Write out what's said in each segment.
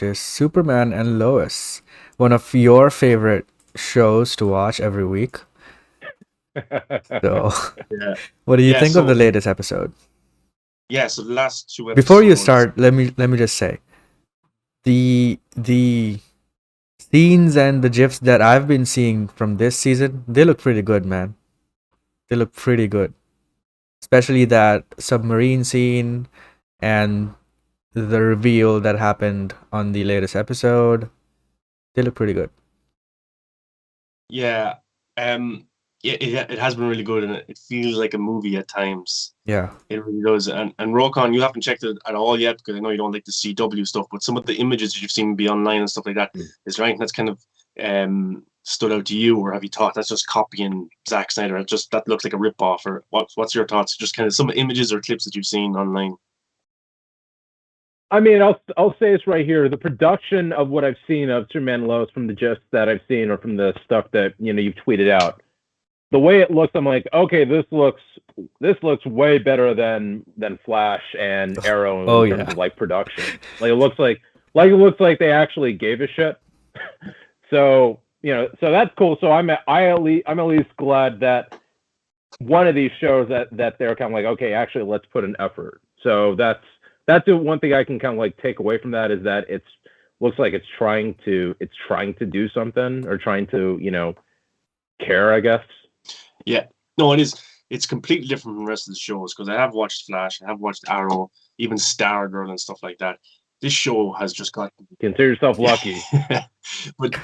is Superman and Lois, one of your favorite shows to watch every week. So, Yeah. what do you Yeah. think of the So latest episode? yeah. So the last two Before you episodes. start, let me just say the scenes and the gifs that I've been seeing from this season, they look pretty good, man. They look pretty good, especially that submarine scene and the reveal that happened on the latest episode. They look pretty good. Yeah. Um. Yeah. It has been really good, and it feels like a movie at times. Yeah. It really does. And Rokon, you haven't checked it at all yet because I know you don't like the CW stuff, but some of the images that you've seen be online and stuff like that, is there anything that's kind of stood out to you, or have you thought that's just copying Zack Snyder? It just that looks like a rip off, or what's your thoughts? Just kind of some images or clips that you've seen online. I mean, I'll say this right here. The production of what I've seen of Superman and Lois from the gist that I've seen or from the stuff that you've tweeted out, the way it looks, I'm like, okay, this looks way better than Flash and Arrow Oh in terms yeah. of like production. It looks like they actually gave a shit. So so that's cool. So I'm at least glad that one of these shows that they're kind of like, okay, actually let's put an effort. So that's the one thing I can kind of like take away from that, is that it's looks like it's trying to do something, or trying to care, I guess. Yeah, no, it is. It's completely different from the rest of the shows because I have watched Flash, I have watched Arrow, even Stargirl and stuff like that. This show has just got Consider yourself lucky. but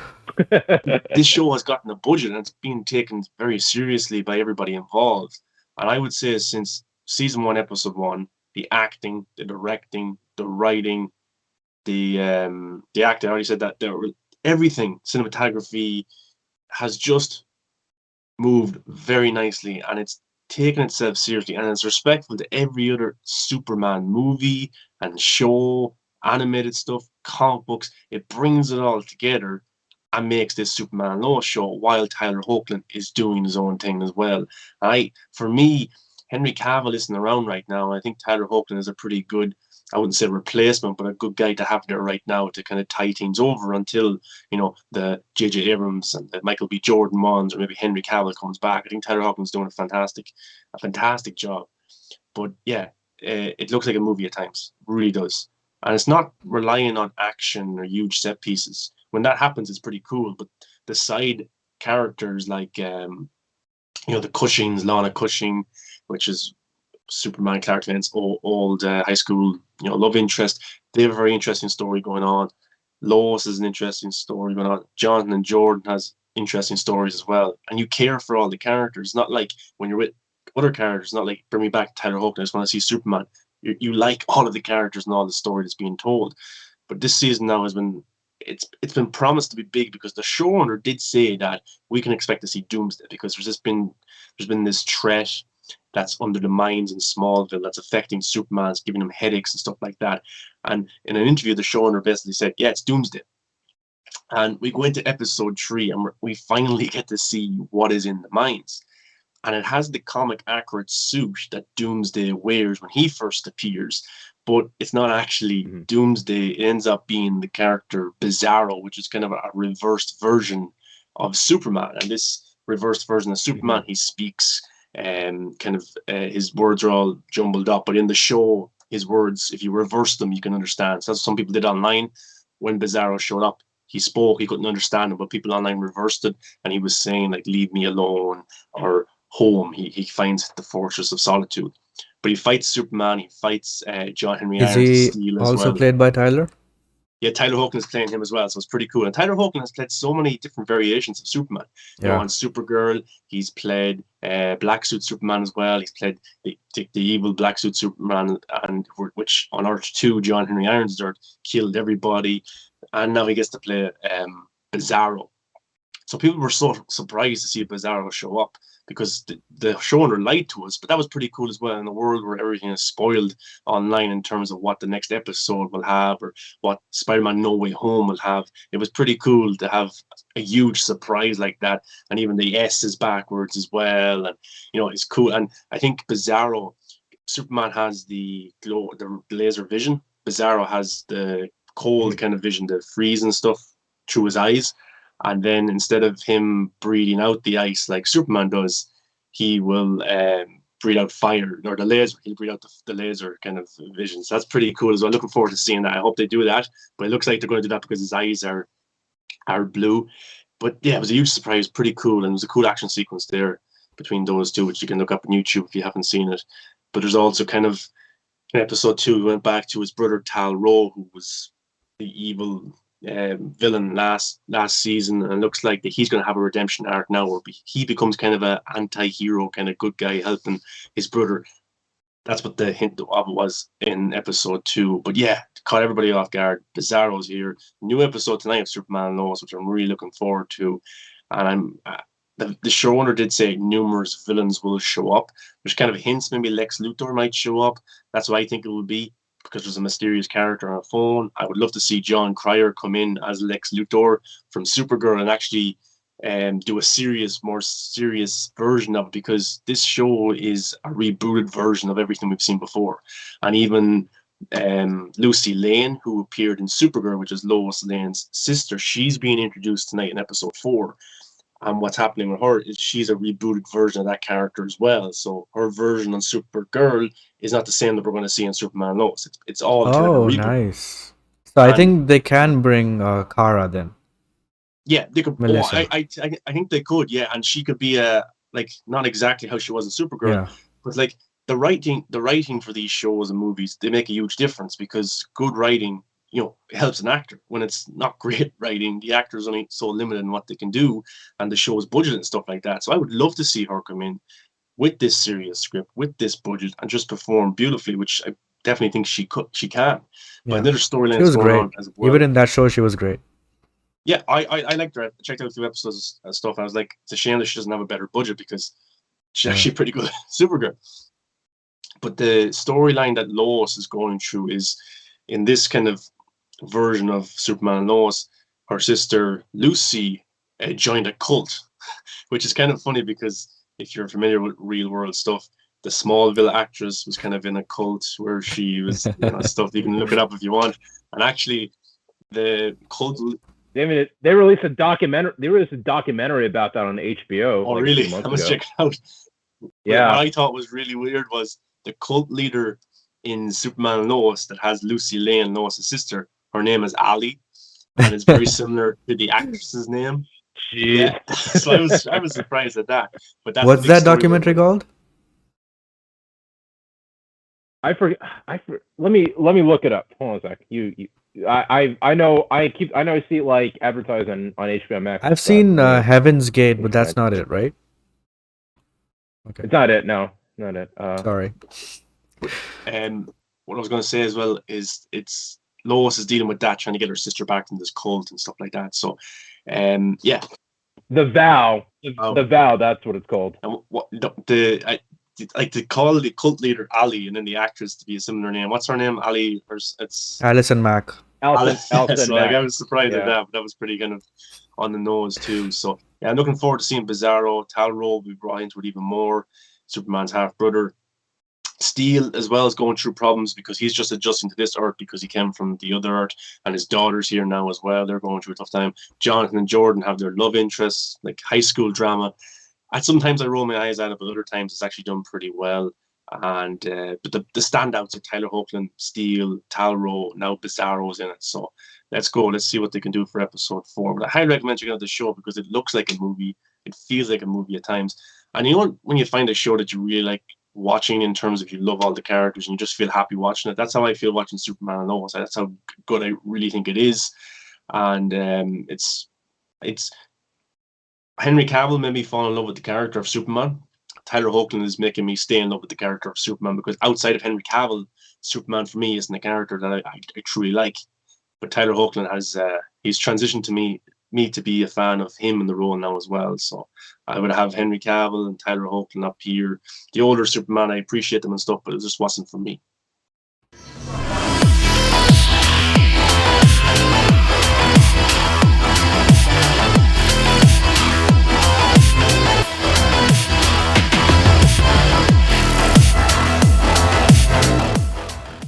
this show has gotten a budget and it's being taken very seriously by everybody involved. And I would say since season one, episode one, the acting, the directing, the writing, the acting, I already said that everything, cinematography has just moved very nicely, and it's taken itself seriously, and it's respectful to every other Superman movie and show, animated stuff, comic books. It brings it all together and makes this Superman and Lois show while Tyler Hoechlin is doing his own thing as well. For me, Henry Cavill isn't around right now. I think Tyler Hoechlin is a pretty good, I wouldn't say replacement, but a good guy to have there right now to kind of tie things over until the J.J. Abrams and the Michael B. Jordan ones, or maybe Henry Cavill comes back. I think Tyler Hoechlin's doing a fantastic job. But yeah, it looks like a movie at times, really does, and it's not relying on action or huge set pieces. When that happens, it's pretty cool. But the side characters like the Cushings, Lana Cushing, which is Superman, Clark Kent's old high school love interest. They have a very interesting story going on. Lois is an interesting story going on. Jonathan and Jordan has interesting stories as well, and you care for all the characters. Not like when you're with other characters. Not like bring me back to Tyler Hoechlin, I just want to see Superman. You like all of the characters and all the story that's being told. But this season now has been it's been promised to be big because the showrunner did say that we can expect to see Doomsday because there's been this threat that's under the mines in Smallville that's affecting Superman, it's giving him headaches and stuff like that. And in an interview, the showrunner basically said, "Yeah, it's Doomsday." And we go into episode 3, and we finally get to see what is in the mines. And it has the comic accurate suit that Doomsday wears when he first appears, but it's not actually Doomsday. It ends up being the character Bizarro, which is kind of a reversed version of Superman. And this reversed version of Superman, he speaks kind of his words are all jumbled up, but in the show, his words, if you reverse them, you can understand. So that's what some people did online. When Bizarro showed up, he spoke, he couldn't understand him, but people online reversed it, and he was saying like "Leave me alone" or "Home." He finds the fortress of solitude, but he fights Superman. He fights John Henry Is Irons of he Steel as also well. played by Tyler? Yeah, Tyler Hoechlin is playing him as well, so it's pretty cool. And Tyler Hoechlin has played so many different variations of Superman. Yeah. On Supergirl, he's played Black Suit Superman as well. He's played the evil Black Suit Superman, and which on Earth 2, John Henry Irons dirt killed everybody, and now he gets to play Bizarro. So people were so surprised to see Bizarro show up because the showrunner lied to us, but that was pretty cool as well in a world where everything is spoiled online in terms of what the next episode will have or what Spider-Man No Way Home will have. It was pretty cool to have a huge surprise like that, and even the S is backwards as well, and it's cool. And I think Bizarro, Superman has the laser vision. Bizarro has the cold kind of vision, the freeze and stuff through his eyes. And then instead of him breathing out the ice like Superman does, he will breathe out fire, or the laser. He'll breathe out the laser kind of vision. So that's pretty cool as well. Looking forward to seeing that. I hope they do that. But it looks like they're going to do that because his eyes are blue. But yeah, it was a huge surprise. Pretty cool. And it was a cool action sequence there between those two, which you can look up on YouTube if you haven't seen it. But there's also kind of in episode 2, we went back to his brother Tal-Rho, who was the evil villain last season, and it looks like that he's going to have a redemption arc now, where he becomes kind of an anti-hero, kind of good guy helping his brother. That's what the hint of it was in episode 2. But yeah, caught everybody off guard. Bizarro's here. New episode tonight of Superman and Lois, which I'm really looking forward to. And the showrunner did say numerous villains will show up. There's kind of hints maybe Lex Luthor might show up. That's what I think it will be, because there's a mysterious character on a phone. I would love to see John Cryer come in as Lex Luthor from Supergirl and actually do a more serious version of it, because this show is a rebooted version of everything we've seen before. And even Lucy Lane, who appeared in Supergirl, which is Lois Lane's sister, she's being introduced tonight in episode 4. And what's happening with her is she's a rebooted version of that character as well. So her version on Supergirl is not the same that we're going to see in Superman and Lois. It's all kind of a reboot. Nice. So I think they can bring Kara then. Yeah, they could. Melissa. I think they could. Yeah, and she could be like not exactly how she was in Supergirl, Yeah. but like the writing for these shows and movies, they make a huge difference, because good writing, helps an actor. When it's not great writing, the actor's only so limited in what they can do, and the show's budget and stuff like that. So I would love to see her come in with this serious script, with this budget, and just perform beautifully, which I definitely think she can. But Yeah. another storyline She was going great. on as well. Even in that show, she was great. Yeah, I liked her. I checked out a few episodes and stuff, and I was like, it's a shame that she doesn't have a better budget, because she's actually pretty good at Supergirl. But the storyline that Lois is going through is, in this kind of version of Superman and Lois, her sister Lucy joined a cult, which is kind of funny, because if you're familiar with real world stuff, the Smallville actress was kind of in a cult where she was stuff. You can look it up if you want. And actually, the cult. They released a documentary. They released a documentary about that on HBO. Oh, really? I must check it out. Yeah. What I thought was really weird was the cult leader in Superman and Lois that has Lucy Lane, Lois' sister. Her name is Ali, and it's very similar to the actress's name. Jeez. Yeah. So I was surprised at that. But that's What's that documentary called? I forget. Let me look it up. Hold on a sec. I know I see it like advertised on HBO Max. I've seen Heaven's Gate, but that's not it, right? Okay. It's not it. No, not it. Sorry. What I was going to say as well is it's Lois is dealing with that, trying to get her sister back from this cult and stuff like that. So, yeah. The Vow. The Vow. That's what it's called. And to call the cult leader Ali, and then the actress to be a similar name. What's her name? Ali, or it's Alison Mack. Alison so Mack. I was surprised at that, but that was pretty kind of on the nose too. So yeah, I'm looking forward to seeing Bizarro. Tal-Rho will be brought into it even more. Superman's half brother. Steel as well is going through problems, because he's just adjusting to this Earth, because he came from the other Earth, and his daughter's here now as well. They're going through a tough time. Jonathan and Jordan have their love interests, like high school drama. And sometimes I roll my eyes at it, but other times it's actually done pretty well. And but the standouts are Tyler Hoechlin, Steel, Tal-Rho, now Bizarro's in it. So let's go. Let's see what they can do for episode 4. But I highly recommend checking out the show, because it looks like a movie. It feels like a movie at times. And you know when you find a show that you really like watching, in terms of you love all the characters and you just feel happy watching it? That's how I feel watching Superman and Lois. That's how good I really think it is. And it's Henry Cavill made me fall in love with the character of Superman. Tyler Hoechlin is making me stay in love with the character of Superman, because outside of Henry Cavill, Superman for me isn't a character that I truly like. But Tyler Hoechlin has he's transitioned to me to be a fan of him in the role now as well. So I would have Henry Cavill and Tyler Hoechlin up here. The older Superman, I appreciate them and stuff, but it just wasn't for me.